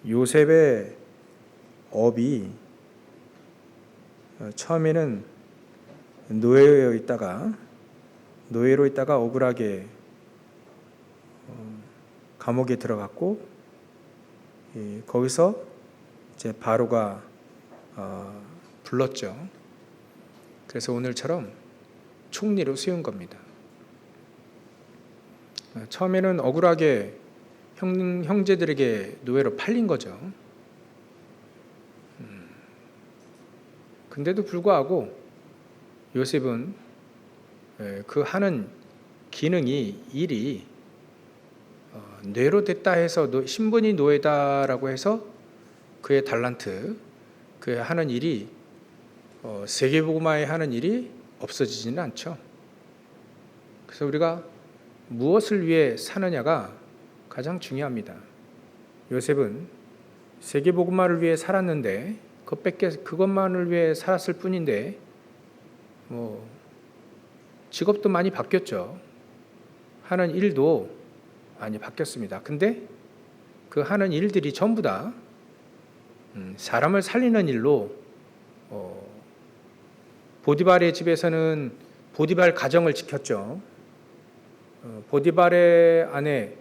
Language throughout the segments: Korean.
요셉의 업이 처음에는 노예로 있다가 억울하게 감옥에 들어갔고, 거기서 이제 바로가 불렀죠. 그래서 오늘처럼 총리로 세운 겁니다. 처음에는 억울하게 형제들에게 노예로 팔린 거죠. 근데도 불구하고 요셉은 그 하는 일이 뇌로 됐다 해서 신분이 노예다라고 해서 그의 달란트, 그의 하는 일이 세계복음화에 하는 일이 없어지지는 않죠. 그래서 우리가 무엇을 위해 사느냐가 가장 중요합니다. 요셉은 세계복음화를 위해 살았는데 그것만을 위해 살았을 뿐인데 직업도 많이 바뀌었죠. 하는 일도 많이 바뀌었습니다. 근데 그 하는 일들이 전부 다 사람을 살리는 일로, 보디발의 집에서는 보디발 가정을 지켰죠. 보디발의 아내,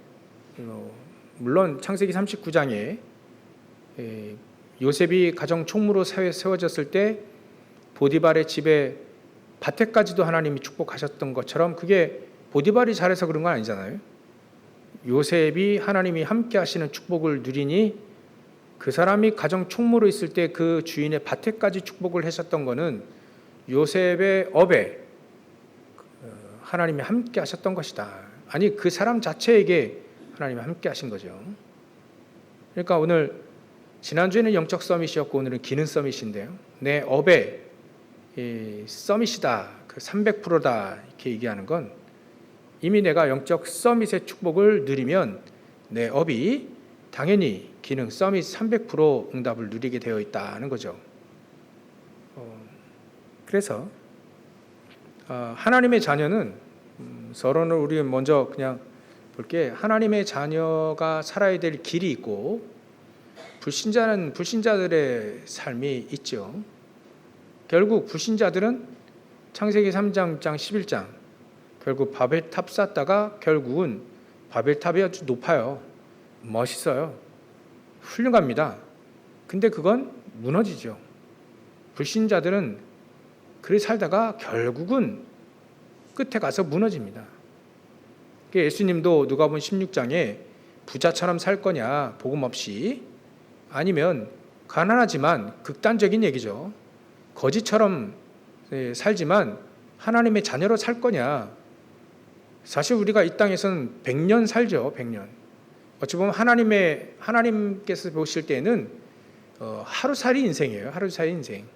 물론 창세기 39장에 요셉이 가정 총무로 세워졌을 때 보디발의 집에 밭에까지도 하나님이 축복하셨던 것처럼, 그게 보디발이 잘해서 그런 건 아니잖아요. 요셉이 하나님이 함께 하시는 축복을 누리니 그 사람이 가정 총무로 있을 때 그 주인의 밭에까지 축복을 하셨던 거는 요셉의 업에 하나님이 함께 하셨던 것이다. 아니, 그 사람 자체에게 하나님이 함께 하신 거죠. 그러니까 오늘, 지난주에는 영적 서밋이었고 오늘은 기능 서밋인데요, 내 업의 서밋이다, 그 300%다 이렇게 얘기하는 건 이미 내가 영적 서밋의 축복을 누리면 내 업이 당연히 기능 서밋 300% 응답을 누리게 되어 있다는 거죠. 그래서 하나님의 자녀는 서론을 우리 먼저 그냥 볼게. 하나님의 자녀가 살아야 될 길이 있고, 불신자는 불신자들의 삶이 있죠. 결국 불신자들은 창세기 3장 11장 결국 바벨탑 쌓다가 결국은 바벨탑이 아주 높아요. 멋있어요. 훌륭합니다. 근데 그건 무너지죠. 불신자들은 그래 살다가 결국은 끝에 가서 무너집니다. 예수님도 누가복음 16장에 부자처럼 살 거냐, 복음 없이, 아니면 가난하지만, 극단적인 얘기죠, 거지처럼 살지만 하나님의 자녀로 살 거냐. 사실 우리가 이 땅에서는 100년 살죠. 100년. 어찌 보면 하나님께서 보실 때는 하루살이 인생이에요. 하루살이 인생.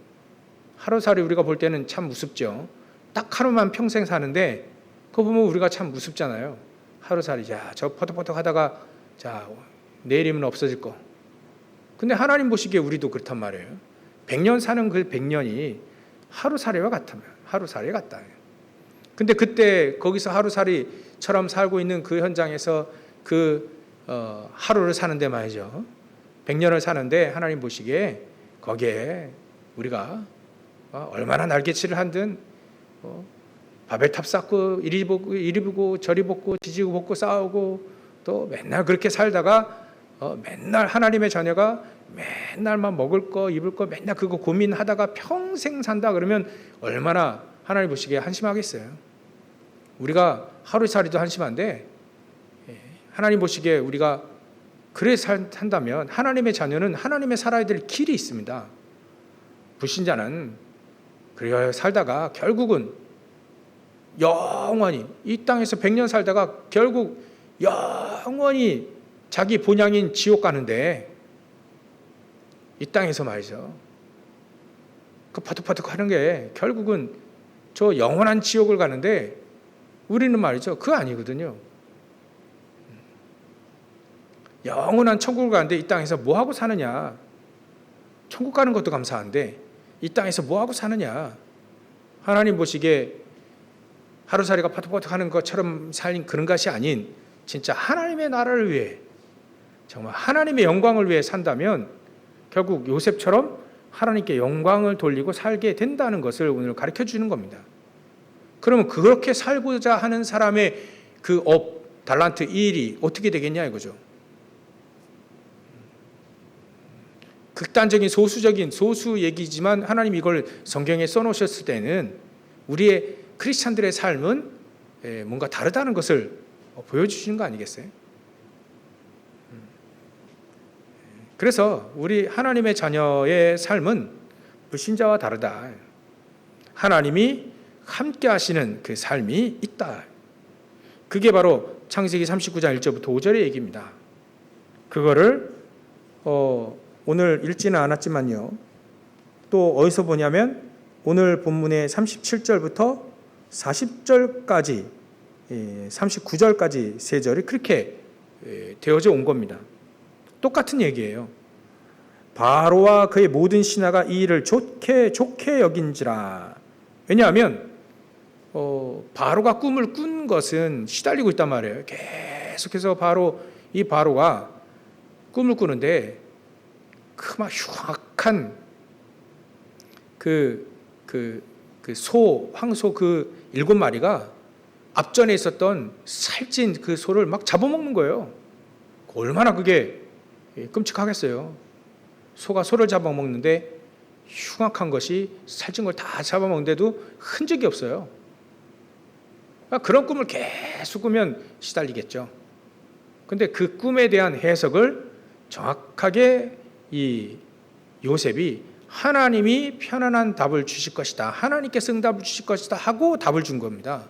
하루살이 우리가 볼 때는 참 우습죠. 딱 하루만 평생 사는데 그거 보면 우리가 참 무섭잖아요. 하루살이, 저 퍼덕퍼덕 하다가 내일이면 없어질 거. 근데 하나님 보시기에 우리도 그렇단 말이에요. 100년 사는 그 100년이 하루살이와 같다면 하루살이 같다. 근데 그때 거기서 하루살이처럼 살고 있는 그 현장에서 하루를 사는데 말이죠, 100년을 사는데 하나님 보시기에 거기에 우리가 얼마나 날개치를 한든 바벨탑 쌓고 이리 보고 저리 보고 지지고 볶고 싸우고 또 맨날 그렇게 살다가 맨날 하나님의 자녀가 맨날만 먹을 거 입을 거 맨날 그거 고민하다가 평생 산다 그러면 얼마나 하나님 보시기에 한심하겠어요. 우리가 하루살이도 한심한데 하나님 보시기에 우리가 그래 산다면, 하나님의 자녀는 하나님의 살아야 될 길이 있습니다. 불신자는 그래 살다가 결국은 영원히 이 땅에서 100년 살다가 결국 영원히 자기 본향인 지옥 가는데, 이 땅에서 말이죠, 그 퍼득퍼득 하는 게 결국은 저 영원한 지옥을 가는데, 우리는 말이죠, 그거 아니거든요. 영원한 천국을 가는데 이 땅에서 뭐하고 사느냐. 천국 가는 것도 감사한데 이 땅에서 뭐하고 사느냐. 하나님 보시기에 하루살이가 파득파득 하는 것처럼 살린 그런 것이 아닌 진짜 하나님의 나라를 위해 정말 하나님의 영광을 위해 산다면 결국 요셉처럼 하나님께 영광을 돌리고 살게 된다는 것을 오늘 가르쳐 주는 겁니다. 그러면 그렇게 살고자 하는 사람의 그 달란트 이 일이 어떻게 되겠냐 이거죠. 극단적인 소수 얘기지만 하나님 이걸 성경에 써놓으셨을 때는 우리의 크리스찬들의 삶은 뭔가 다르다는 것을 보여주시는 거 아니겠어요? 그래서 우리 하나님의 자녀의 삶은 불신자와 다르다. 하나님이 함께 하시는 그 삶이 있다. 그게 바로 창세기 39장 1절부터 5절의 얘기입니다. 그거를 오늘 읽지는 않았지만요. 또 어디서 보냐면 오늘 본문의 37절부터 40절까지 39절까지 세 절이 그렇게 되어져 온 겁니다. 똑같은 얘기예요. 바로와 그의 모든 신하가 이 일을 좋게 여긴지라. 왜냐하면 바로가 꿈을 꾼 것은 시달리고 있단 말이에요. 계속해서 이 바로가 꿈을 꾸는데 막 흉악한 황소 7마리가 앞전에 있었던 살찐 그 소를 막 잡아먹는 거예요. 얼마나 그게 끔찍하겠어요. 소가 소를 잡아먹는데 흉악한 것이 살찐 걸 다 잡아먹는데도 흔적이 없어요. 그런 꿈을 계속 꾸면 시달리겠죠. 근데 그 꿈에 대한 해석을 정확하게 이 요셉이 하나님이 편안한 답을 주실 것이다. 하나님께서 응답을 주실 것이다 하고 답을 준 겁니다.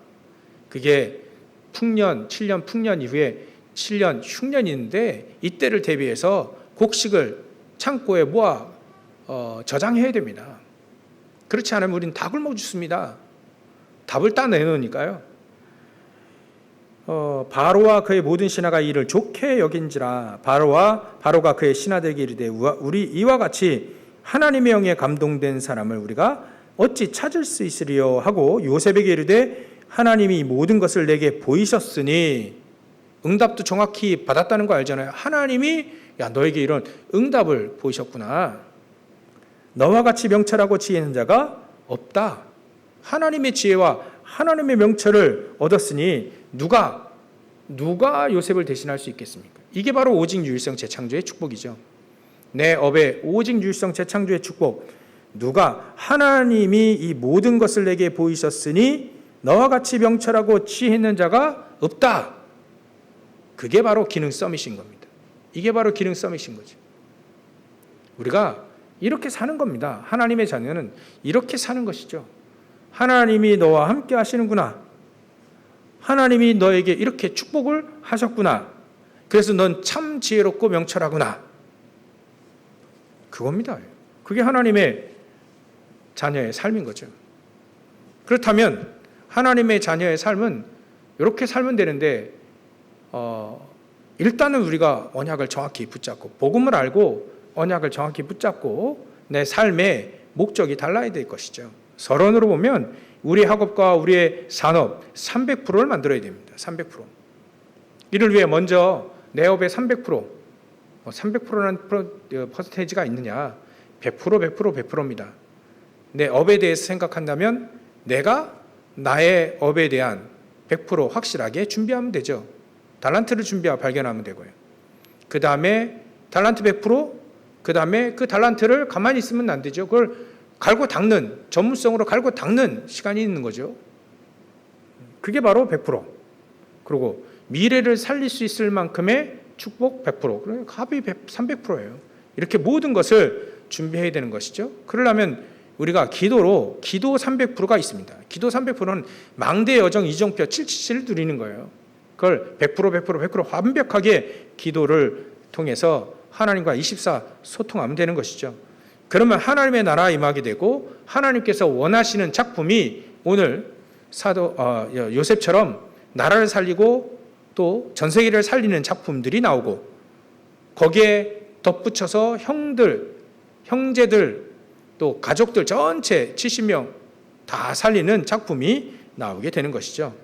그게 7년 풍년 이후에 7년 흉년이 있는데 이때를 대비해서 곡식을 창고에 모아 저장해야 됩니다. 그렇지 않으면 우리는 다 굶어 죽습니다. 답을 따 내놓으니까요. 바로와 그의 모든 신하가 이를 좋게 여긴지라. 바로가 그의 신하들에게 이르되 우리 이와 같이 하나님의 영에 감동된 사람을 우리가 어찌 찾을 수 있으리요 하고 요셉에게 이르되 하나님이 이 모든 것을 내게 보이셨으니. 응답도 정확히 받았다는 거 알잖아요. 하나님이 너에게 이런 응답을 보이셨구나. 너와 같이 명철하고 지혜 있는 자가 없다. 하나님의 지혜와 하나님의 명철을 얻었으니 누가 요셉을 대신할 수 있겠습니까? 이게 바로 오직 유일성 재창조의 축복이죠. 내 업에 오직 유일성 재창조의 축복. 누가 하나님이 이 모든 것을 내게 보이셨으니 너와 같이 명철하고 지혜 있는 자가 없다. 그게 바로 기능 서밋인 겁니다. 이게 바로 기능 서밋인 거죠. 우리가 이렇게 사는 겁니다. 하나님의 자녀는 이렇게 사는 것이죠. 하나님이 너와 함께 하시는구나. 하나님이 너에게 이렇게 축복을 하셨구나. 그래서 넌 참 지혜롭고 명철하구나. 그겁니다. 그게 하나님의 자녀의 삶인 거죠. 그렇다면 하나님의 자녀의 삶은 이렇게 살면 되는데 일단은 우리가 언약을 정확히 붙잡고 복음을 알고 언약을 정확히 붙잡고 내 삶의 목적이 달라야 될 것이죠. 서론으로 보면 우리 학업과 우리의 산업 300%를 만들어야 됩니다. 300%. 이를 위해 먼저 내 업의 300%라는 퍼센테이지가 있느냐? 100%입니다. 내 업에 대해서 생각한다면 내가 나의 업에 대한 100% 확실하게 준비하면 되죠. 달란트를 발견하면 되고요. 그 다음에 달란트 100%, 그 다음에 그 달란트를 가만히 있으면 안 되죠. 그걸 갈고 닦는, 전문성으로 갈고 닦는 시간이 있는 거죠. 그게 바로 100%. 그리고 미래를 살릴 수 있을 만큼의 축복 100%. 그러니까 합이 300%예요. 이렇게 모든 것을 준비해야 되는 것이죠. 그러려면 우리가 기도 300%가 있습니다. 기도 300%는 망대 여정 이정표 777을 누리는 거예요. 그걸 100% 완벽하게 기도를 통해서 하나님과 24 소통하면 되는 것이죠. 그러면 하나님의 나라가 임하게 되고 하나님께서 원하시는 작품이 오늘 요셉처럼 나라를 살리고 또 전 세계를 살리는 작품들이 나오고 거기에 덧붙여서 형제들 또 가족들 전체 70명 다 살리는 작품이 나오게 되는 것이죠.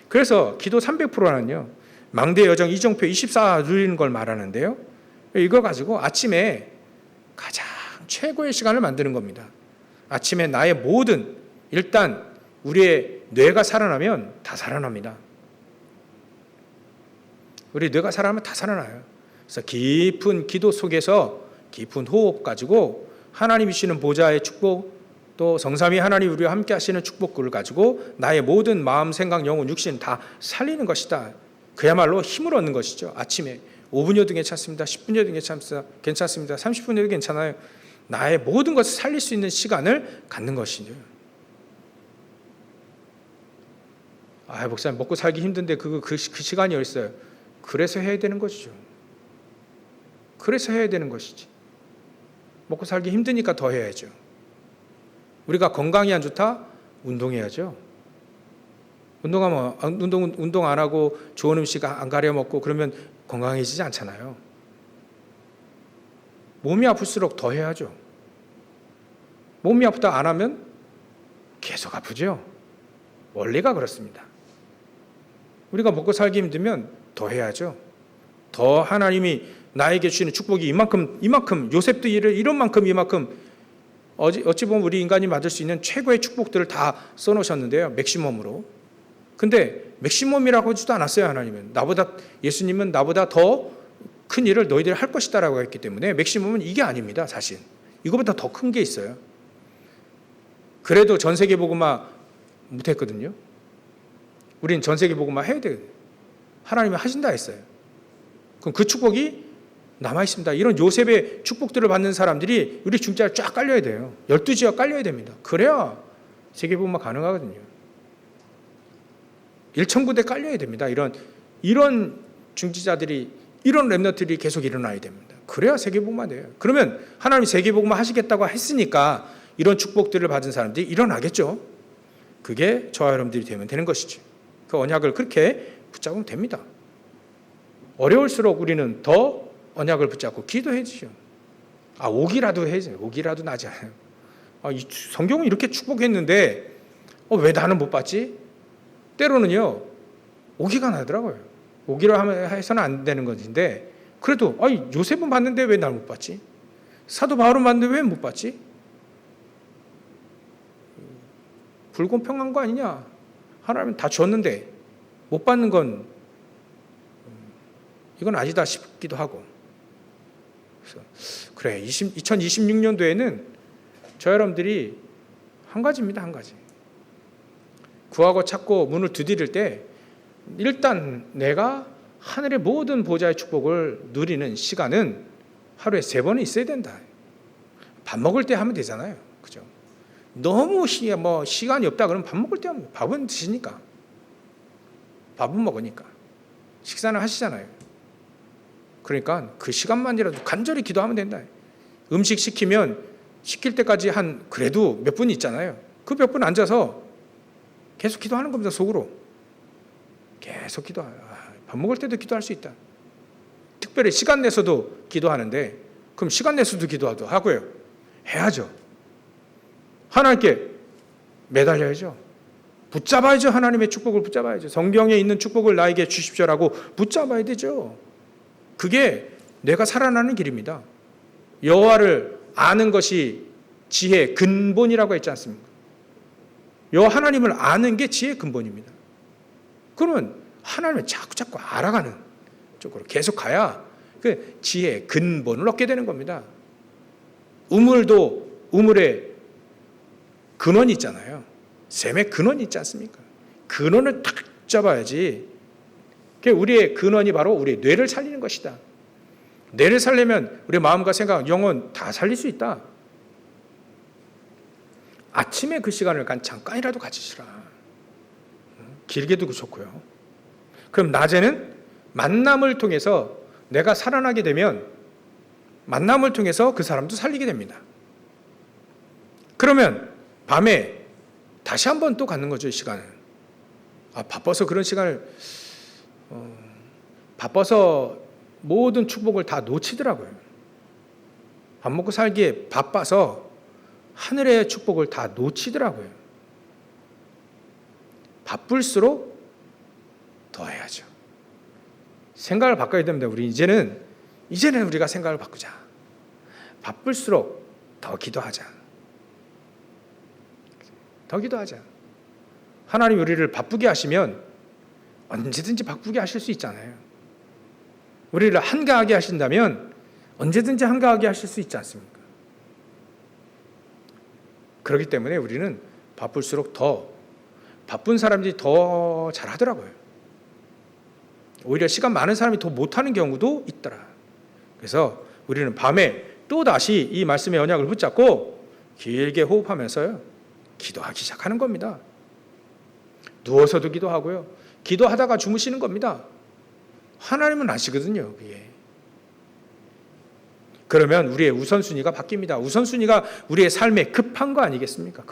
그래서 기도 300%라는요. 망대 여정 이정표 24 누리는 걸 말하는데요. 이거 가지고 아침에 가장 최고의 시간을 만드는 겁니다. 아침에 나의 모든, 일단 우리의 뇌가 살아나면 다 살아납니다. 우리 뇌가 살아나면 다 살아나요. 그래서 깊은 기도 속에서 깊은 호흡 가지고 하나님이 주시는 보좌의 축복, 또 성삼위 하나님 우리와 함께 하시는 축복을 가지고 나의 모든 마음, 생각, 영혼, 육신 다 살리는 것이다. 그야말로 힘을 얻는 것이죠. 아침에 5분여도 괜찮습니다. 10분여도 괜찮습니다. 30분여도 괜찮아요. 나의 모든 것을 살릴 수 있는 시간을 갖는 것이죠. 목사님 먹고 살기 힘든데 그 시간이 어딨어요? 그래서 해야 되는 것이죠. 그래서 해야 되는 것이지. 먹고 살기 힘드니까 더 해야죠. 우리가 건강이 안 좋다? 운동해야죠. 운동 안 하고 좋은 음식 안 가려 먹고 그러면 건강해지지 않잖아요. 몸이 아플수록 더 해야죠. 몸이 아프다 안 하면 계속 아프죠. 원리가 그렇습니다. 우리가 먹고 살기 힘들면 더 해야죠. 더 하나님이 나에게 주시는 축복이 이만큼 요셉도 이런 만큼 이만큼 어찌 보면 우리 인간이 받을 수 있는 최고의 축복들을 다 써놓으셨는데요. 맥시멈으로. 근데 맥시멈이라고 하지도 않았어요. 하나님은. 예수님은 나보다 더 큰 일을 너희들이 할 것이다 라고 했기 때문에 맥시멈은 이게 아닙니다. 사실. 이거보다 더 큰 게 있어요. 그래도 전세계 복음화 못했거든요. 우린 전세계 복음화 해야 돼요. 하나님이 하신다 했어요. 그럼 그 축복이 남아있습니다. 이런 요셉의 축복들을 받는 사람들이 우리 중자에 쫙 깔려야 돼요. 12지역 깔려야 됩니다. 그래야 세계복음화 가능하거든요. 1,000군데 깔려야 됩니다. 이런 중지자들이, 이런 렘넌트들이 계속 일어나야 됩니다. 그래야 세계복음화 돼요. 그러면 하나님이 세계복음화 하시겠다고 했으니까 이런 축복들을 받은 사람들이 일어나겠죠. 그게 저와 여러분들이 되면 되는 것이죠. 그 언약을 그렇게 붙잡으면 됩니다. 어려울수록 우리는 더 언약을 붙잡고 기도해주죠. 오기라도 해야죠. 오기라도 나지 않아요. 성경은 이렇게 축복했는데 왜 나는 못 받지? 때로는요, 오기가 나더라고요. 오기로 해서는 안 되는 것인데, 그래도 요셉은 받는데 왜 날 못 받지? 사도 바울은 받는데 왜 못 받지? 불공평한 거 아니냐? 하나님은 다 줬는데 못 받는 건 이건 아니다 싶기도 하고. 그래, 2026년도에는 저 여러분들이 한 가지입니다. 한 가지. 구하고 찾고 문을 두드릴 때 일단 내가 하늘의 모든 보좌의 축복을 누리는 시간은 하루에 3번은 있어야 된다. 밥 먹을 때 하면 되잖아요. 그죠? 너무 시간이 없다 그러면 밥 먹을 때 하면, 밥은 드시니까. 밥은 먹으니까. 식사는 하시잖아요. 그러니까 그 시간만이라도 간절히 기도하면 된다. 음식 시킬 때까지 그래도 몇 분 있잖아요. 그 몇 분 앉아서 계속 기도하는 겁니다. 속으로. 계속 기도해요. 밥 먹을 때도 기도할 수 있다. 특별히 시간 내서도 기도하는데, 그럼 시간 내서도 기도하도 하고요. 해야죠. 하나님께 매달려야죠. 붙잡아야죠. 하나님의 축복을 붙잡아야죠. 성경에 있는 축복을 나에게 주십시오라고 붙잡아야 되죠. 그게 내가 살아나는 길입니다. 여호와를 아는 것이 지혜의 근본이라고 했지 않습니까? 여호와 하나님을 아는 게 지혜의 근본입니다. 그러면 하나님을 자꾸 알아가는 쪽으로 계속 가야 그 지혜의 근본을 얻게 되는 겁니다. 우물의 근원이 있잖아요. 샘의 근원이 있지 않습니까? 근원을 딱 잡아야지. 우리의 근원이 바로 우리의 뇌를 살리는 것이다. 뇌를 살리면 우리 마음과 생각, 영혼 다 살릴 수 있다. 아침에 그 시간을 잠깐이라도 가지시라. 길게도 좋고요. 그럼 낮에는 만남을 통해서 내가 살아나게 되면 만남을 통해서 그 사람도 살리게 됩니다. 그러면 밤에 다시 한번 또 갖는 거죠, 시간을. 바빠서 그런 시간을 바빠서 모든 축복을 다 놓치더라고요. 밥 먹고 살기에 바빠서 하늘의 축복을 다 놓치더라고요. 바쁠수록 더 해야죠. 생각을 바꿔야 됩니다. 우리 이제는 우리가 생각을 바꾸자. 바쁠수록 더 기도하자. 더 기도하자. 하나님 우리를 바쁘게 하시면 언제든지 바쁘게 하실 수 있잖아요. 우리를 한가하게 하신다면 언제든지 한가하게 하실 수 있지 않습니까? 그렇기 때문에 우리는 바쁠수록 더 바쁜 사람들이 더 잘하더라고요. 오히려 시간 많은 사람이 더 못하는 경우도 있더라. 그래서 우리는 밤에 또다시 이 말씀의 언약을 붙잡고 길게 호흡하면서요, 기도하기 시작하는 겁니다. 누워서도 기도하고요, 기도하다가 주무시는 겁니다. 하나님은 아시거든요, 그게. 그러면 우리의 우선순위가 바뀝니다. 우선순위가 우리의 삶에 급한 거 아니겠습니까?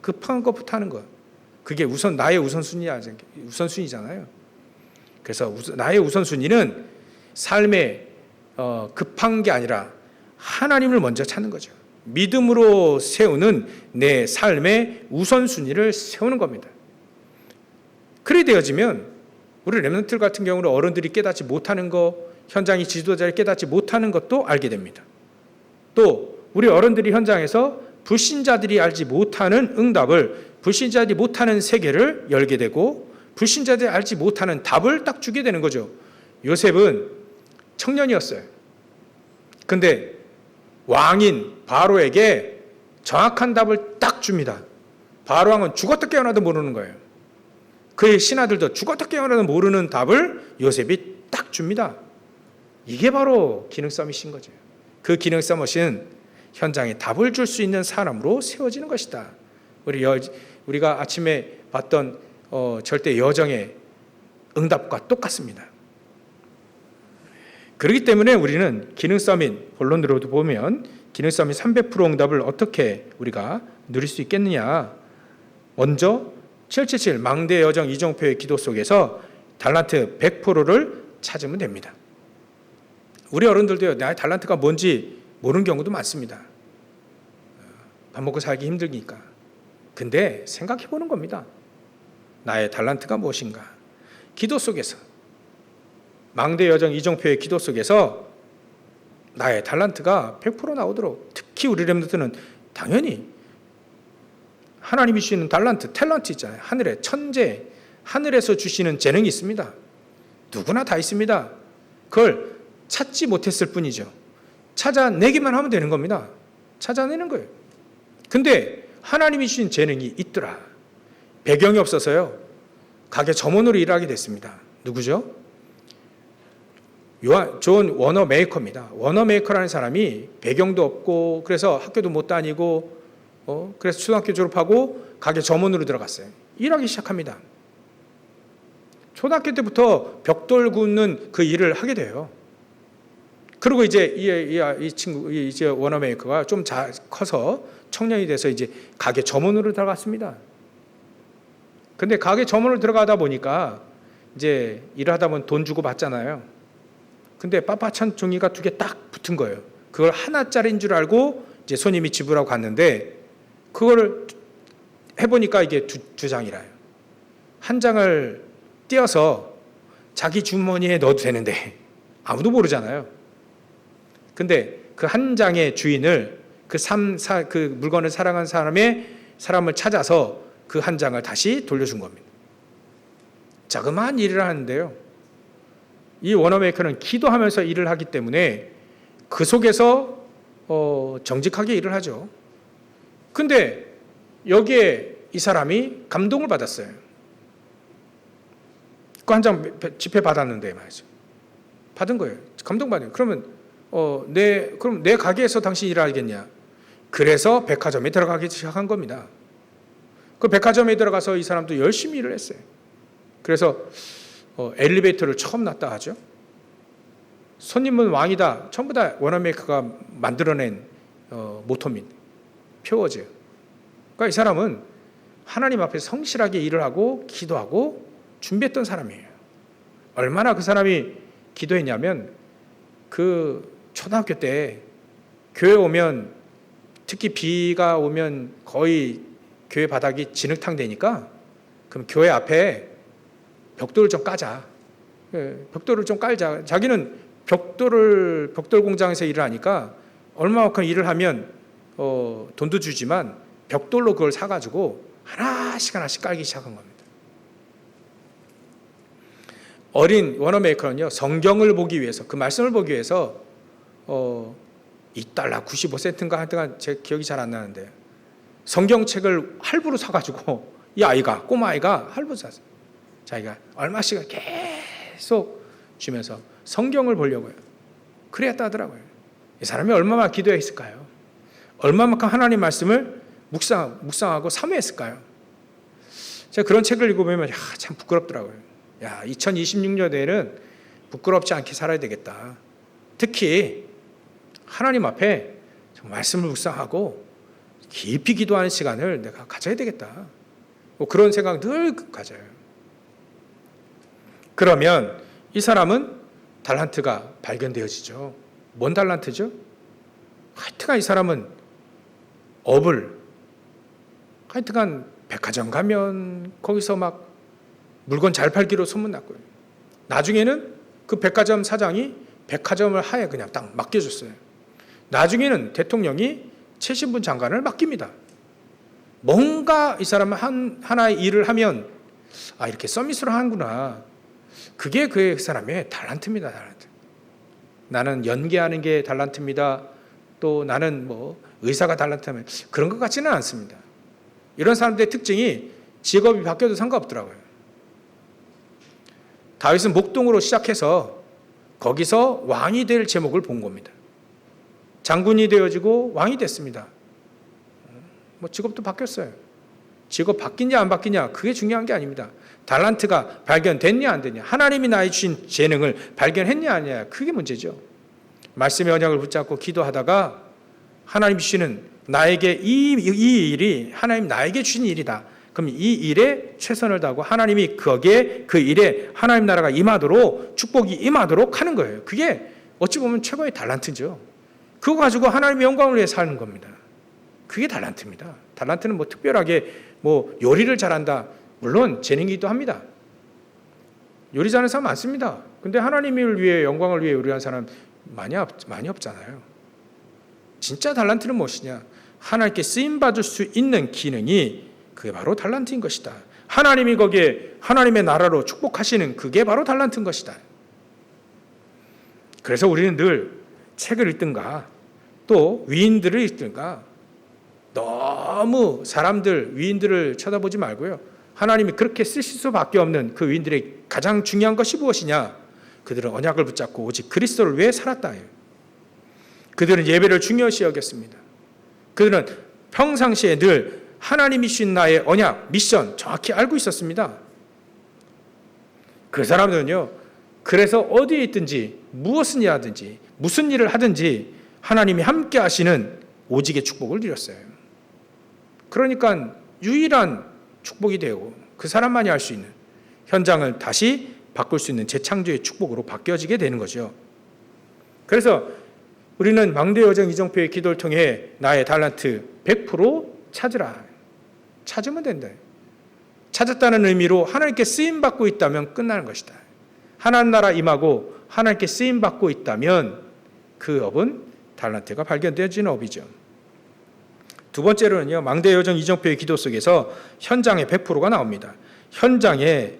급한 것부터 하는 거. 그게 나의 우선순위잖아요. 그래서 나의 우선순위는 삶에 급한 게 아니라 하나님을 먼저 찾는 거죠. 믿음으로 세우는 내 삶의 우선순위를 세우는 겁니다. 그래 되어지면 우리 렘넌트 같은 경우는 어른들이 깨닫지 못하는 거, 현장의 지도자를 깨닫지 못하는 것도 알게 됩니다. 또 우리 어른들이 현장에서 불신자들이 알지 못하는 응답을, 불신자들이 못하는 세계를 열게 되고 불신자들이 알지 못하는 답을 딱 주게 되는 거죠. 요셉은 청년이었어요. 근데 왕인 바로에게 정확한 답을 딱 줍니다. 바로 왕은 죽었다 깨어나도 모르는 거예요. 그의 신하들도 죽었다 깨어나도 모르는 답을 요셉이 딱 줍니다. 이게 바로 기능 서밋인 거죠. 그 기능 서밋은 현장에 답을 줄 수 있는 사람으로 세워지는 것이다. 우리가 아침에 봤던 절대 여정의 응답과 똑같습니다. 그렇기 때문에 우리는 기능 서밋, 본론으로도 보면 기능 서밋 300% 응답을 어떻게 우리가 누릴 수 있겠느냐. 먼저 777 망대 여정 이정표의 기도 속에서 달란트 100%를 찾으면 됩니다. 우리 어른들도요, 나의 달란트가 뭔지 모르는 경우도 많습니다. 밥 먹고 살기 힘들니까. 근데 생각해 보는 겁니다. 나의 달란트가 무엇인가? 기도 속에서, 망대 여정 이정표의 기도 속에서 나의 달란트가 100% 나오도록, 특히 우리 렘넌트는 당연히 하나님이 주시는 달란트, 탤런트 있잖아요. 하늘의 천재, 하늘에서 주시는 재능이 있습니다. 누구나 다 있습니다. 그걸 찾지 못했을 뿐이죠. 찾아내기만 하면 되는 겁니다. 찾아내는 거예요. 근데 하나님이 주신 재능이 있더라. 배경이 없어서요, 가게 점원으로 일하게 됐습니다. 누구죠? 존 워너 메이커입니다. 워너 메이커라는 사람이 배경도 없고, 그래서 학교도 못 다니고, 그래서 초등학교 졸업하고 가게 점원으로 들어갔어요. 일하기 시작합니다. 초등학교 때부터 벽돌 굽는 그 일을 하게 돼요. 그리고 이제 이 친구, 이제 워너 메이커가 좀 커서 청년이 돼서 이제 가게 점원으로 들어갔습니다. 근데 가게 점원으로 들어가다 보니까 이제 일을 하다 보면 돈 주고 받잖아요. 근데 빳빳한 종이가 2개 딱 붙은 거예요. 그걸 하나짜리인 줄 알고 이제 손님이 지불하고 갔는데, 그거를 해보니까 이게 두 장이라요. 한 장을 떼어서 자기 주머니에 넣어도 되는데 아무도 모르잖아요. 근데 그 한 장의 주인을, 그 물건을 사랑한 사람을 찾아서 그 한 장을 다시 돌려준 겁니다. 자그마한 일을 하는데요, 이 워너메이커는 기도하면서 일을 하기 때문에 그 속에서 정직하게 일을 하죠. 근데 여기에 이 사람이 감동을 받았어요. 그 한 장 지폐 받았는데 말이죠. 받은 거예요. 감동받아요. 그러면 그럼 내 가게에서 당신 일하겠냐? 그래서 백화점에 들어가기 시작한 겁니다. 그 백화점에 들어가서 이 사람도 열심히 일을 했어요. 그래서 엘리베이터를 처음 놨다 하죠. 손님은 왕이다. 전부 다 워너메이커가 만들어낸 모토입니다. 표어죠. 그러니까 이 사람은 하나님 앞에 성실하게 일을 하고 기도하고 준비했던 사람이에요. 얼마나 그 사람이 기도했냐면, 그 초등학교 때 교회 오면, 특히 비가 오면 거의 교회 바닥이 진흙탕 되니까, 그럼 교회 앞에 벽돌을 좀 까자. 벽돌을 좀 깔자. 자기는 벽돌 공장에서 일을 하니까 얼마만큼 일을 하면 돈도 주지만 벽돌로 그걸 사가지고 하나씩 깔기 시작한 겁니다. 어린 워너메이커는요, 성경을 보기 위해서, 그 말씀을 보기 위해서 $2 95센트인가 하여튼 제 기억이 잘 안 나는데 성경책을 할부로 사가지고 이 아이가, 꼬마 아이가 할부로 샀어요. 자기가 얼마씩 계속 주면서 성경을 보려고요. 그래야 따더라고요. 이 사람이 얼마나 기도했을까요? 얼마만큼 하나님 말씀을 묵상하고 사모했을까요? 제가 그런 책을 읽어보면 참 부끄럽더라고요. 2026년에는 부끄럽지 않게 살아야 되겠다. 특히 하나님 앞에 말씀을 묵상하고 깊이 기도하는 시간을 내가 가져야 되겠다. 그런 생각 늘 가져요. 그러면 이 사람은 달란트가 발견되어지죠. 뭔 달란트죠? 하여튼간 이 사람은 하여튼간 백화점 가면 거기서 막 물건 잘 팔기로 소문났고요. 나중에는 그 백화점 사장이 백화점을 하에 그냥 딱 맡겨줬어요. 나중에는 대통령이 최신분 장관을 맡깁니다. 뭔가 이 사람은 하나의 일을 하면 이렇게 서밋으로 하는구나. 그게 그 사람의 달란트입니다. 달란트. 나는 연기하는 게 달란트입니다. 또 나는 의사가 달란트면 그런 것 같지는 않습니다. 이런 사람들의 특징이 직업이 바뀌어도 상관없더라고요. 다윗은 목동으로 시작해서 거기서 왕이 될 제목을 본 겁니다. 장군이 되어지고 왕이 됐습니다. 직업도 바뀌었어요. 직업 바뀌냐 안 바뀌냐 그게 중요한 게 아닙니다. 달란트가 발견됐냐 안 됐냐, 하나님이 나에게 주신 재능을 발견했냐 아니냐, 그게 문제죠. 말씀의 언약을 붙잡고 기도하다가 하나님 주시는 나에게 이 일이 하나님 나에게 주신 일이다. 그럼 이 일에 최선을 다하고 하나님이 거기에 그 일에 하나님 나라가 임하도록, 축복이 임하도록 하는 거예요. 그게 어찌 보면 최고의 달란트죠. 그거 가지고 하나님의 영광을 위해 사는 겁니다. 그게 달란트입니다. 달란트는 특별하게 요리를 잘한다, 물론 재능이기도 합니다. 요리 잘하는 사람 많습니다. 근데 하나님을 위해, 영광을 위해 요리하는 사람 많이 없잖아요. 진짜 달란트는 무엇이냐? 하나님께 쓰임받을 수 있는 기능이 그게 바로 달란트인 것이다. 하나님이 거기에 하나님의 나라로 축복하시는 그게 바로 달란트인 것이다. 그래서 우리는 늘 책을 읽든가 또 위인들을 읽든가 너무 위인들을 쳐다보지 말고요. 하나님이 그렇게 쓰실 수밖에 없는 그 위인들의 가장 중요한 것이 무엇이냐? 그들은 언약을 붙잡고 오직 그리스도를 위해 살았다. 그들은 예배를 중요시 여겼습니다. 그들은 평상시에 늘 하나님이 주신 나의 언약, 미션 정확히 알고 있었습니다. 그 사람들은요, 그래서 어디에 있든지 무엇을 하든지 무슨 일을 하든지 하나님이 함께 하시는 오직의 축복을 누렸어요. 그러니까 유일한 축복이 되고 그 사람만이 할 수 있는, 현장을 다시 바꿀 수 있는 재창조의 축복으로 바뀌어지게 되는 거죠. 그래서 우리는 망대 여정 이정표의 기도를 통해 나의 달란트 100% 찾으라. 찾으면 된다. 찾았다는 의미로 하나님께 쓰임받고 있다면 끝나는 것이다. 하나님 나라 임하고 하나님께 쓰임받고 있다면 그 업은 달란트가 발견되어지는 업이죠. 두 번째로는요, 망대 여정 이정표의 기도 속에서 현장의 100%가 나옵니다. 현장에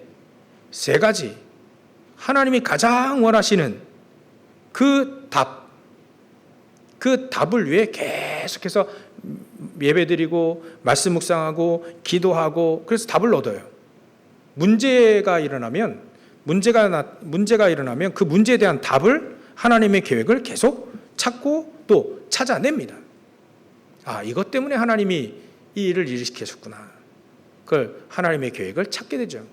세 가지, 하나님이 가장 원하시는 그 답을 위해 계속해서 예배드리고 말씀 묵상하고 기도하고, 그래서 답을 얻어요. 문제가 일어나면 그 문제에 대한 답을, 하나님의 계획을 계속 찾고 또 찾아냅니다. 이것 때문에 하나님이 이 일을 일으키셨구나. 그걸 하나님의 계획을 찾게 되죠.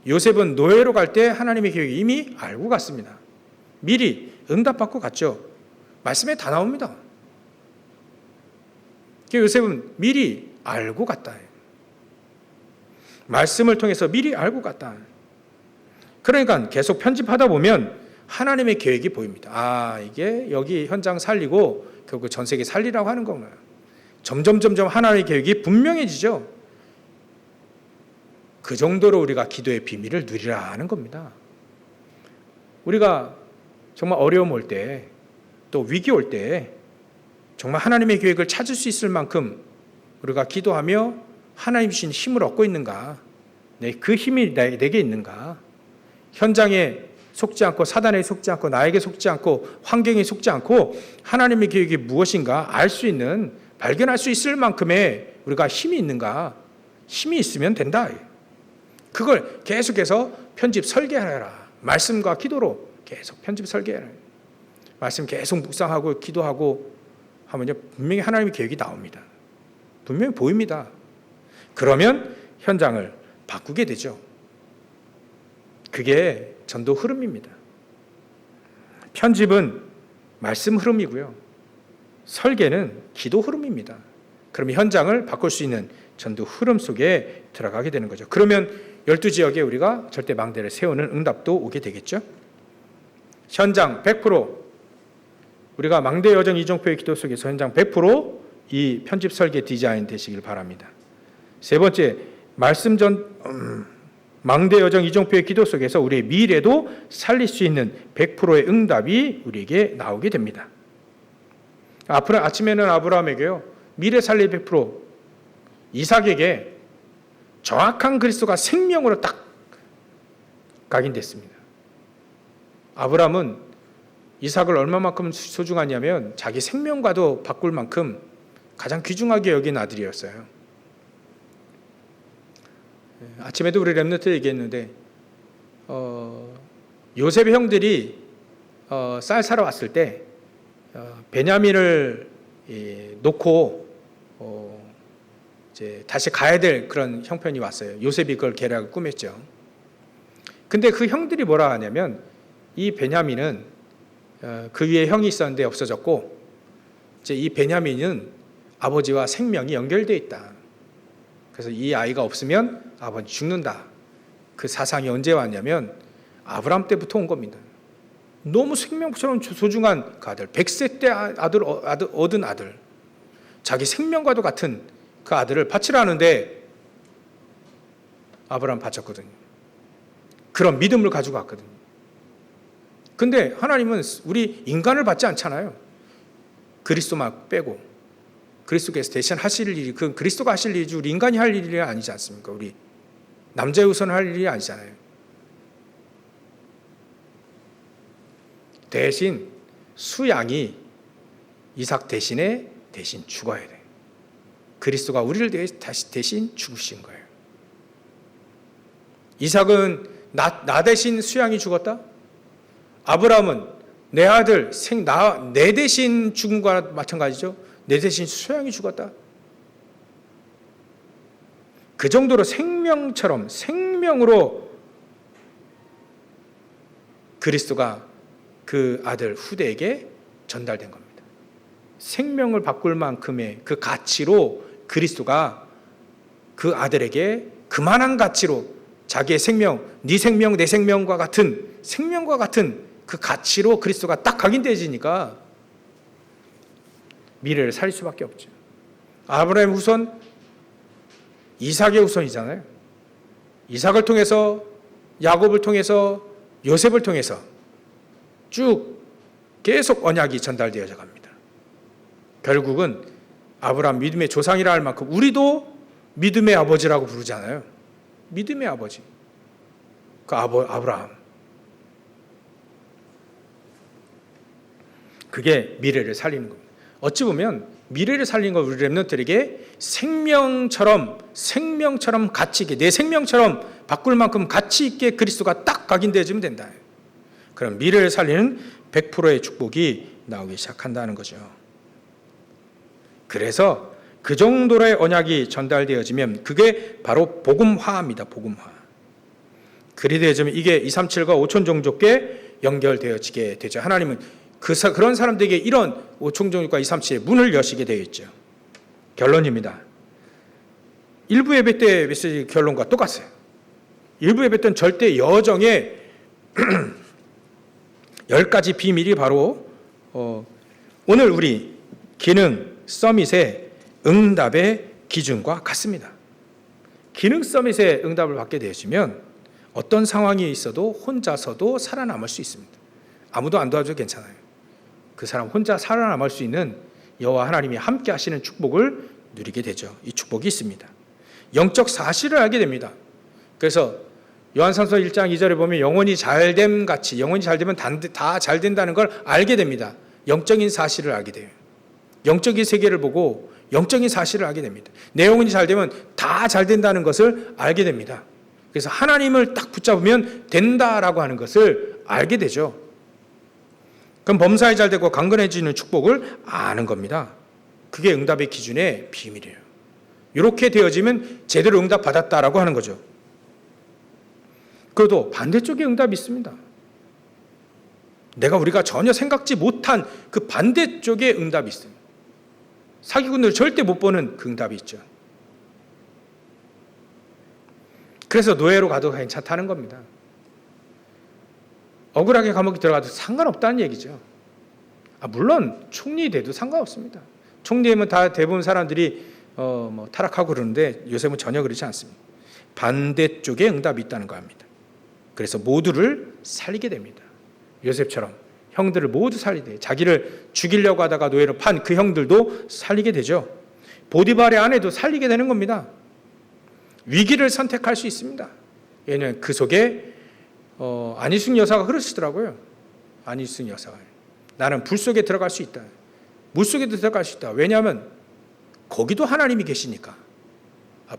요셉은 노예로 갈 때 하나님의 계획을 이미 알고 갔습니다. 미리 응답받고 갔죠. 말씀에 다 나옵니다. 요셉은 미리 알고 갔다. 말씀을 통해서 미리 알고 갔다. 그러니까 계속 편집하다 보면 하나님의 계획이 보입니다. 이게 여기 현장 살리고 결국 전 세계 살리라고 하는 건가요? 점점 하나님의 계획이 분명해지죠. 그 정도로 우리가 기도의 비밀을 누리라 하는 겁니다. 우리가 정말 어려움 올 때, 또 위기 올 때 정말 하나님의 계획을 찾을 수 있을 만큼 우리가 기도하며 하나님 주신 힘을 얻고 있는가? 그 힘이 내게 있는가? 현장에 속지 않고 사단에 속지 않고 나에게 속지 않고 환경에 속지 않고 하나님의 계획이 무엇인가 알 수 있는, 발견할 수 있을 만큼의 우리가 힘이 있는가? 힘이 있으면 된다. 그걸 계속해서 편집 설계하라. 말씀과 기도로 계속 편집 설계하라. 말씀 계속 묵상하고 기도하고 하면요, 분명히 하나님의 계획이 나옵니다. 분명히 보입니다. 그러면 현장을 바꾸게 되죠. 그게 전도 흐름입니다. 편집은 말씀 흐름이고요. 설계는 기도 흐름입니다. 그러면 현장을 바꿀 수 있는 전도 흐름 속에 들어가게 되는 거죠. 그러면 12지역에 우리가 절대 망대를 세우는 응답도 오게 되겠죠. 현장 100%, 우리가 망대 여정 이종표의 기도 속에서 현장 100% 편집 설계 디자인 되시길 바랍니다. 세 번째, 말씀 망대 여정 이종표의 기도 속에서 우리의 미래도 살릴 수 있는 100%의 응답이 우리에게 나오게 됩니다. 아침에는 아브라함에게요, 미래 살릴 100%, 이삭에게 정확한 그리스도가 생명으로 딱 각인됐습니다. 아브라함은 이삭을 얼마만큼 소중하냐면 자기 생명과도 바꿀 만큼 가장 귀중하게 여긴 아들이었어요. 아침에도 우리 렘넌트 얘기했는데 요셉의 형들이 쌀 사러 왔을 때 베냐민을 놓고 이제 다시 가야 될 그런 형편이 왔어요. 요셉이 그걸 계략을 꾸몄죠. 근데 그 형들이 뭐라 하냐면 이 베냐민은 그 위에 형이 있었는데 없어졌고 이제 이 베냐민은 아버지와 생명이 연결되어 있다. 그래서 이 아이가 없으면 아버지 죽는다. 그 사상이 언제 왔냐면 아브라함 때부터 온 겁니다. 너무 생명처럼 소중한 그 아들, 100세 때 얻은 아들, 자기 생명과도 같은 그 아들을 바치라는데 아브라함 바쳤거든요. 그런 믿음을 가지고 갔거든요. 근데 하나님은 우리 인간을 받지 않잖아요. 그리스도만 빼고 그리스도께서 대신 하실 일이, 그 그리스도가 하실 일이지 우리 인간이 할 일이 아니지 않습니까? 우리 남자의 우선 할 일이 아니잖아요. 대신 수양이 이삭 대신 죽어야 돼. 그리스도가 우리를 대신 죽으신 거예요. 이삭은 나 대신 수양이 죽었다? 아브라함은 내 아들 내 대신 죽은 거와 마찬가지죠. 내 대신 수양이 죽었다. 그 정도로 생명으로 그리스도가 그 아들 후대에게 전달된 겁니다. 생명을 바꿀 만큼의 그 가치로 그리스도가 그 아들에게 그만한 가치로 자기의 생명, 네 생명, 내 생명과 같은 그 가치로 그리스도가 딱 각인되어지니까 미래를 살릴 수밖에 없죠. 아브라함의 후손, 이삭의 후손이잖아요. 이삭을 통해서, 야곱을 통해서, 요셉을 통해서 쭉 계속 언약이 전달되어져 갑니다. 결국은 아브라함 믿음의 조상이라 할 만큼 우리도 믿음의 아버지라고 부르잖아요. 믿음의 아버지. 그 아브라함. 그게 미래를 살리는 겁니다. 어찌 보면 미래를 살리는 건 우리 렘넌트에게 생명처럼 가치 있게, 내 생명처럼 바꿀 만큼 가치 있게 그리스도가 딱 각인되어지면 된다. 그럼 미래를 살리는 100%의 축복이 나오기 시작한다는 거죠. 그래서 그 정도의 언약이 전달되어지면 그게 바로 복음화입니다. 복음화. 그리 되어지면 이게 237과 5천 종족께 연결되어지게 되죠. 하나님은 그런 사람들에게 이런 5천 종족과 237의 문을 여시게 되어 있죠. 결론입니다. 일부 예배 때 메시지 결론과 똑같아요. 일부 예배 때는 절대 여정의 10가지 비밀이 바로 오늘 우리 기능 서밋의 응답의 기준과 같습니다. 기능 서밋의 응답을 받게 되시면 어떤 상황이 있어도 혼자서도 살아남을 수 있습니다. 아무도 안 도와줘도 괜찮아요. 그 사람 혼자 살아남을 수 있는 여호와 하나님이 함께 하시는 축복을 누리게 되죠. 이 축복이 있습니다. 영적 사실을 알게 됩니다. 그래서 요한산서 1장 2절에 보면 영혼이 잘됨 같이, 영혼이 잘되면 다 잘 된다는 걸 알게 됩니다. 영적인 사실을 알게 돼요. 영적인 세계를 보고 영적인 사실을 알게 됩니다. 내 영혼이 잘되면 다 잘 된다는 것을 알게 됩니다. 그래서 하나님을 딱 붙잡으면 된다라고 하는 것을 알게 되죠. 그럼 범사에 잘되고 강건해지는 축복을 아는 겁니다. 그게 응답의 기준의 비밀이에요. 이렇게 되어지면 제대로 응답 받았다라고 하는 거죠. 그래도 반대쪽에 응답이 있습니다. 우리가 전혀 생각지 못한 그 반대쪽에 응답이 있어요. 사기꾼들 절대 못 보는 그 응답이 있죠. 그래서 노예로 가도 괜찮다는 겁니다. 억울하게 감옥에 들어가도 상관없다는 얘기죠. 물론 총리 돼도 상관없습니다. 총리되면 다 대부분 사람들이 타락하고 그러는데 요셉은 전혀 그렇지 않습니다. 반대쪽에 응답이 있다는 거 합니다. 그래서 모두를 살리게 됩니다. 요셉처럼 형들을 모두 살리게 돼요. 자기를 죽이려고 하다가 노예로 판 그 형들도 살리게 되죠. 보디발의 아내도 살리게 되는 겁니다. 위기를 선택할 수 있습니다. 왜냐하면 그 속에 안희숙 여사가 그러시더라고요. 안희숙 여사가 나는 불 속에 들어갈 수 있다. 물 속에도 들어갈 수 있다. 왜냐하면 거기도 하나님이 계시니까.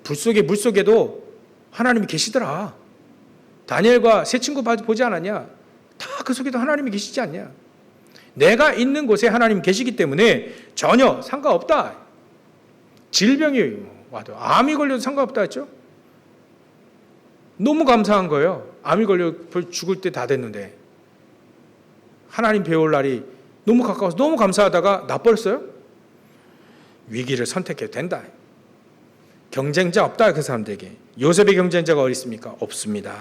불 속에 물 속에도 하나님이 계시더라. 다니엘과 세 친구 보지 않았냐? 다 그 속에도 하나님이 계시지 않냐? 내가 있는 곳에 하나님 계시기 때문에 전혀 상관없다. 질병이 와도 암이 걸려도 상관없다 했죠? 너무 감사한 거예요. 암이 걸려 죽을 때 다 됐는데 하나님 배울 날이 너무 가까워서 너무 감사하다가 나버렸어요? 위기를 선택해도 된다. 경쟁자 없다 그 사람들에게. 요셉의 경쟁자가 어디 있습니까? 없습니다.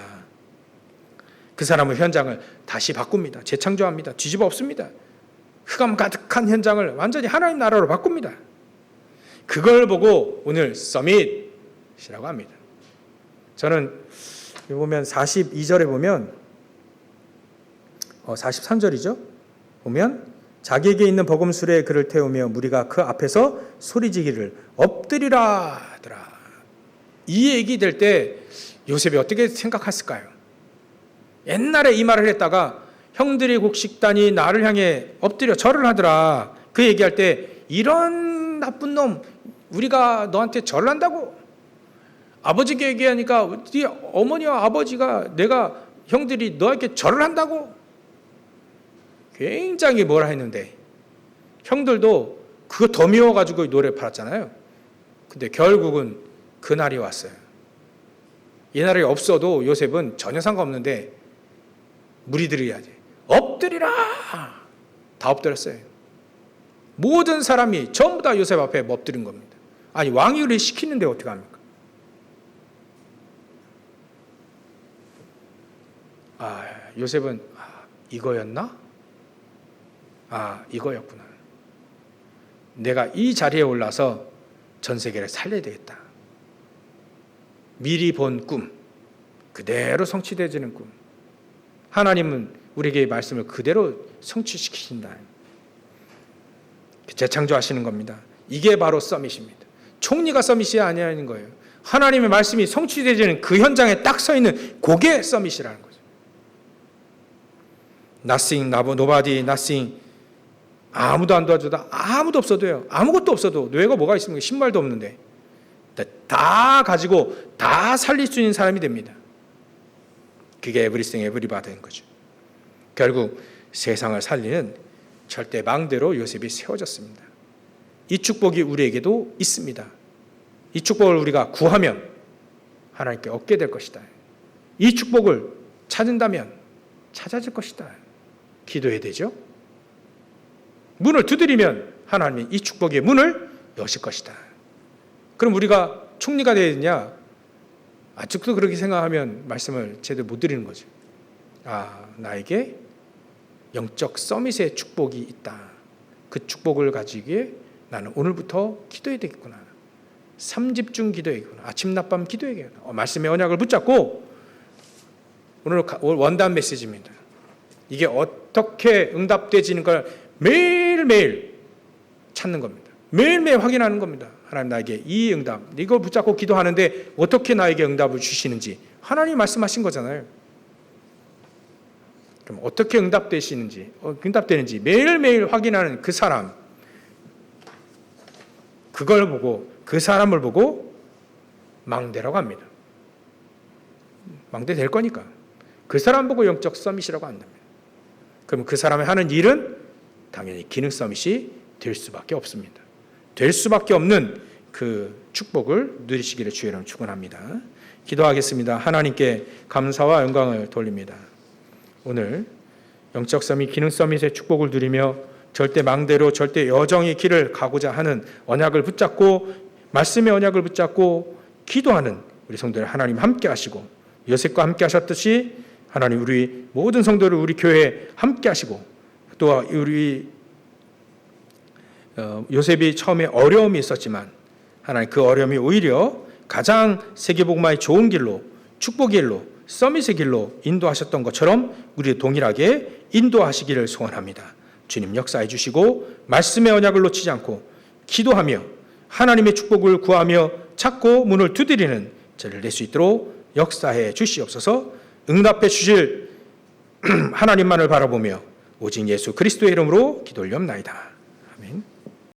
그 사람은 현장을 다시 바꿉니다. 재창조합니다. 뒤집어 엎습니다. 흑암 가득한 현장을 완전히 하나님 나라로 바꿉니다. 그걸 보고 오늘 서밋이라고 합니다. 저는 보면 42절에 보면 43절이죠. 보면 자기에게 있는 버금술에 그를 태우며 무리가 그 앞에서 소리지기를 엎드리라 하더라. 이 얘기 될 때 요셉이 어떻게 생각했을까요? 옛날에 이 말을 했다가 형들이 곡식단이 나를 향해 엎드려 절을 하더라. 그 얘기할 때 이런 나쁜 놈 우리가 너한테 절한다고? 아버지께 얘기하니까 네 어머니와 아버지가 내가 형들이 너에게 절을 한다고? 굉장히 뭐라 했는데 형들도 그거 더 미워가지고 노래 팔았잖아요. 근데 결국은 그날이 왔어요. 이 날이 없어도 요셉은 전혀 상관없는데 무리들이 해야지. 엎드리라! 다 엎드렸어요. 모든 사람이 전부 다 요셉 앞에 엎드린 겁니다. 아니 왕이 그렇게 시키는데 어떻게 합니까? 요셉은 이거였나? 이거였구나. 내가 이 자리에 올라서 전 세계를 살려야 되겠다. 미리 본 꿈, 그대로 성취되어지는 꿈. 하나님은 우리에게 말씀을 그대로 성취시키신다. 재창조하시는 겁니다. 이게 바로 서밋입니다. 총리가 서밋이 아니라는 거예요. 하나님의 말씀이 성취되어지는 그 현장에 딱 서 있는 그게 서밋이라는 거죠. Nothing, nobody, nothing. 아무도 안 도와줘도 아무도 없어도요. 아무것도 없어도 노예가 뭐가 있습니까? 신발도 없는데 다 가지고 다 살릴 수 있는 사람이 됩니다. 그게 everything, everybody인 거죠. 결국 세상을 살리는 절대 망대로 요셉이 세워졌습니다. 이 축복이 우리에게도 있습니다. 이 축복을 우리가 구하면 하나님께 얻게 될 것이다. 이 축복을 찾는다면 찾아질 것이다. 기도해야 되죠. 문을 두드리면 하나님이 이 축복의 문을 여실 것이다. 그럼 우리가 총리가 되어야 되냐? 아직도 그렇게 생각하면 말씀을 제대로 못 드리는 거죠. 나에게 영적 서밋의 축복이 있다. 그 축복을 가지기에 나는 오늘부터 기도해야 되겠구나. 3집중 기도해야겠구나. 아침 낮밤 기도해야겠구나. 말씀의 언약을 붙잡고 오늘 원단 메시지입니다. 이게 어떻게 응답되지는 걸 매일매일 찾는 겁니다. 매일매일 확인하는 겁니다. 하나님 나에게 이 응답, 이거 붙잡고 기도하는데 어떻게 나에게 응답을 주시는지 하나님 말씀하신 거잖아요. 그럼 어떻게 응답되는지 매일매일 확인하는 그 사람, 그걸 보고 그 사람을 보고 망대라고 합니다. 망대 될 거니까 그 사람 보고 영적 서밋이라고 한답니다. 그럼 그 사람이 하는 일은 당연히 기능 서밋이 될 수밖에 없습니다. 될 수밖에 없는 그 축복을 누리시기를 주의 이름으로 축원합니다. 기도하겠습니다. 하나님께 감사와 영광을 돌립니다. 오늘 영적 서밋, 기능 서밋의 축복을 누리며 절대 망대로 절대 여정의 길을 가고자 하는 언약을 붙잡고 말씀의 언약을 붙잡고 기도하는 우리 성도들 하나님 함께 하시고 요셉과 함께 하셨듯이 하나님 우리 모든 성도를 우리 교회에 함께 하시고 또 우리 요셉이 처음에 어려움이 있었지만 하나님 그 어려움이 오히려 가장 세계복음화의 좋은 길로 축복의 길로 서밋의 길로 인도하셨던 것처럼 우리 동일하게 인도하시기를 소원합니다. 주님 역사해 주시고 말씀의 언약을 놓치지 않고 기도하며 하나님의 축복을 구하며 찾고 문을 두드리는 저를 낼 수 있도록 역사해 주시옵소서. 응답해 주실 하나님만을 바라보며 오직 예수 그리스도의 이름으로 기도 올리옵나이다.